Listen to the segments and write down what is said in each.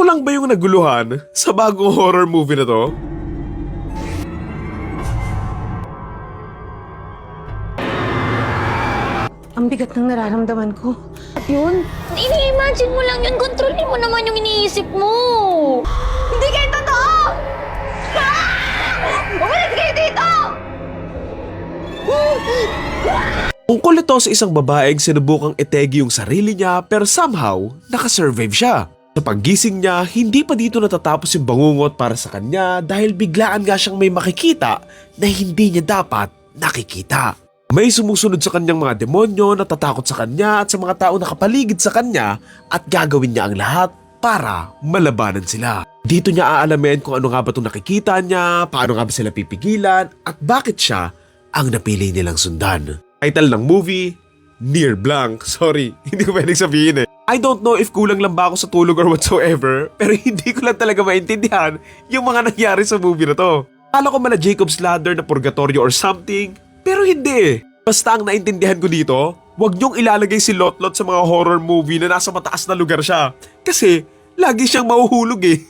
Ako lang ba yung naguluhan sa bagong horror movie na to? Ang bigat ng nararamdaman ko. At yun, ini-imagine mo lang yun. Kontrolin mo naman yung iniisip mo. Hindi kayo totoo! Umalis kayo dito! Tungkol ito sa isang babaeng sinubukang itegi yung sarili niya pero somehow nakasurvive siya. Sa paggising niya, hindi pa dito natatapos yung bangungot para sa kanya dahil biglaan nga siyang may makikita na hindi niya dapat nakikita. May sumusunod sa kanyang mga demonyo na tatakot sa kanya at sa mga tao nakapaligid sa kanya at gagawin niya ang lahat para malabanan sila. Dito niya aalamin kung ano nga ba itong nakikita niya, paano nga ba sila pipigilan at bakit siya ang napili nilang sundan. Title ng movie, Near Blank. Sorry, hindi ko pwedeng sabihin eh. I don't know if kulang lang ba ako sa tulog or whatsoever, pero hindi ko lang talaga maintindihan yung mga nangyari sa movie na to. Akala ko mala Jacob's Ladder na purgatorio or something, pero hindi. Basta ang naintindihan ko dito, wag niyong ilalagay si Lotlot sa mga horror movie na nasa mataas na lugar siya. Kasi lagi siyang mahuhulog eh.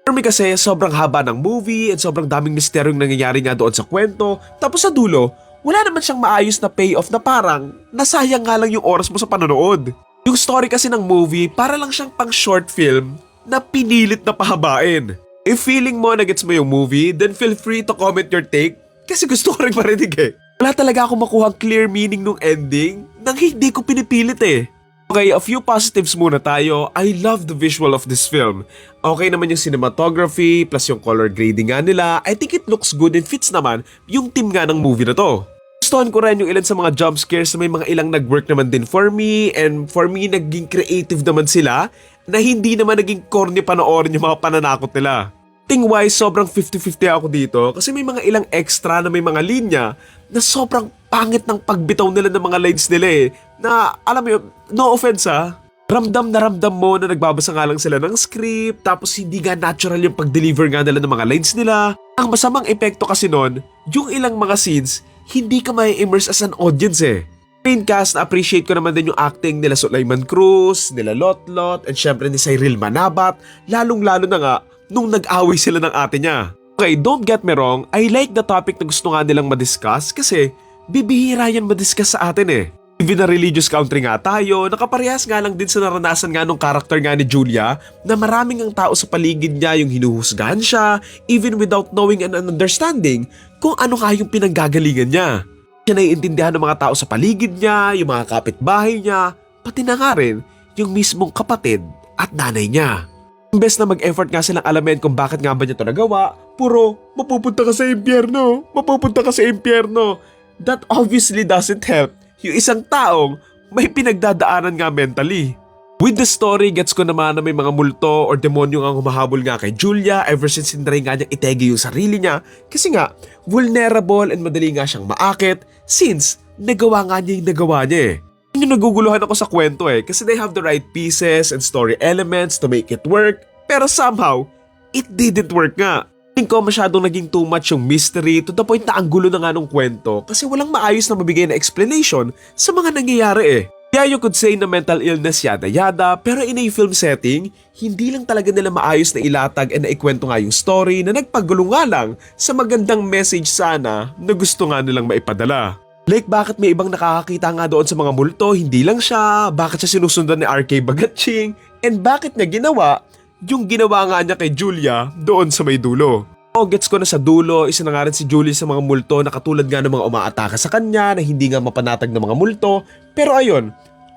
For me kasi sobrang haba ng movie at sobrang daming misteryong nangyayari nga doon sa kwento. Tapos sa dulo, wala naman siyang maayos na payoff na parang nasayang nga lang yung oras mo sa panonood. Yung story kasi ng movie para lang siyang pang short film na pinilit na pahabain. If feeling mo na gets mo yung movie, then feel free to comment your take kasi gusto ko rin marinig eh. Wala talaga akong makuhang clear meaning nung ending nang hindi ko pinipilit eh. Okay, a few positives muna tayo. I love the visual of this film. Okay naman yung cinematography plus yung color grading nga nila. I think it looks good and fits naman yung team nga ng movie na to. Gustuhan ko rin yung ilan sa mga jump scares na may mga ilang nag-work naman din for me and for me naging creative naman sila na hindi naman naging corny panoorin yung mga pananakot nila. Acting-wise, sobrang 50-50 ako dito kasi may mga ilang extra na may mga linya na sobrang pangit ng pagbitaw nila ng mga lines nila eh. Na alam mo yun, no offense ha, ramdam na ramdam mo na nagbabasa nga lang sila ng script tapos hindi nga natural yung pag-deliver nga nila ng mga lines nila. Ang masamang epekto kasi nun, yung ilang mga scenes, hindi ka may immerse as an audience eh. Main cast, na-appreciate ko naman din yung acting nila Sulaiman Cruz, nila Lotlot, and syempre ni Cyril Manabat, lalong-lalo na nga nung nag-away sila ng ate niya. Okay, don't get me wrong, I like the topic na gusto nga nilang madiscuss kasi bibihira yan madiscuss sa atin eh. Even na religious country nga tayo, nakaparehas nga lang din sa naranasan nga nung karakter nga ni Julia na maraming ang tao sa paligid niya yung hinuhusgahan siya even without knowing and understanding kung ano nga yung pinanggagalingan niya. Siya naiintindihan ng mga tao sa paligid niya, yung mga kapitbahay niya, pati na nga rin yung mismong kapatid at nanay niya. Imbes na mag-effort nga silang alamin kung bakit nga ba niya ito nagawa, puro mapupunta ka sa impyerno, mapupunta ka sa impyerno. That obviously doesn't help yung isang taong may pinagdadaanan nga mentally. With the story, gets ko naman na may mga multo or demonyo ang humahabol nga kay Julia ever since hindaray nga niyang itegi yung sarili niya kasi nga vulnerable and madali nga siyang maakit since nagawa nga niya yung nagawa niya eh. Yung naguguluhan ako sa kwento eh kasi they have the right pieces and story elements to make it work pero somehow, it didn't work nga. Tingin ko masyadong naging too much yung mystery to the point na ang gulo na nga nung kwento kasi walang maayos na mabigay na explanation sa mga nangyayari eh. Yeah, you could say na mental illness yada-yada pero in a film setting, hindi lang talaga nila maayos na ilatag and naikwento nga yung story na nagpagulo nga lang sa magandang message sana na gusto nga nilang maipadala. Like bakit may ibang nakakakita nga doon sa mga multo, hindi lang siya, bakit siya sinusundan ni RK Bagatching, and bakit niya ginawa yung ginawa nga niya kay Julia doon sa may dulo. O gets ko na sa dulo, isa na nga rin si Julia sa mga multo na katulad nga ng mga umaatake sa kanya na hindi nga mapanatag ng mga multo. Pero ayun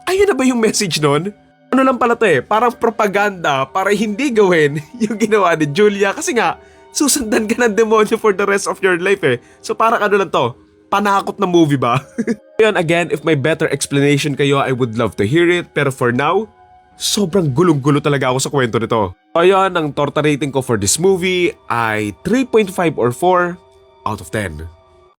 na ba yung message nun? Ano lang pala to eh, parang propaganda para hindi gawin yung ginawa ni Julia kasi nga susundan ka ng demonyo for the rest of your life eh. So parang ano lang to, panakot na movie ba? Ayun, again, if may better explanation kayo, I would love to hear it. Pero for now, sobrang gulong-gulo talaga ako sa kwento nito. Ayun, ang torta rating ko for this movie ay 3.5 or 4 out of 10.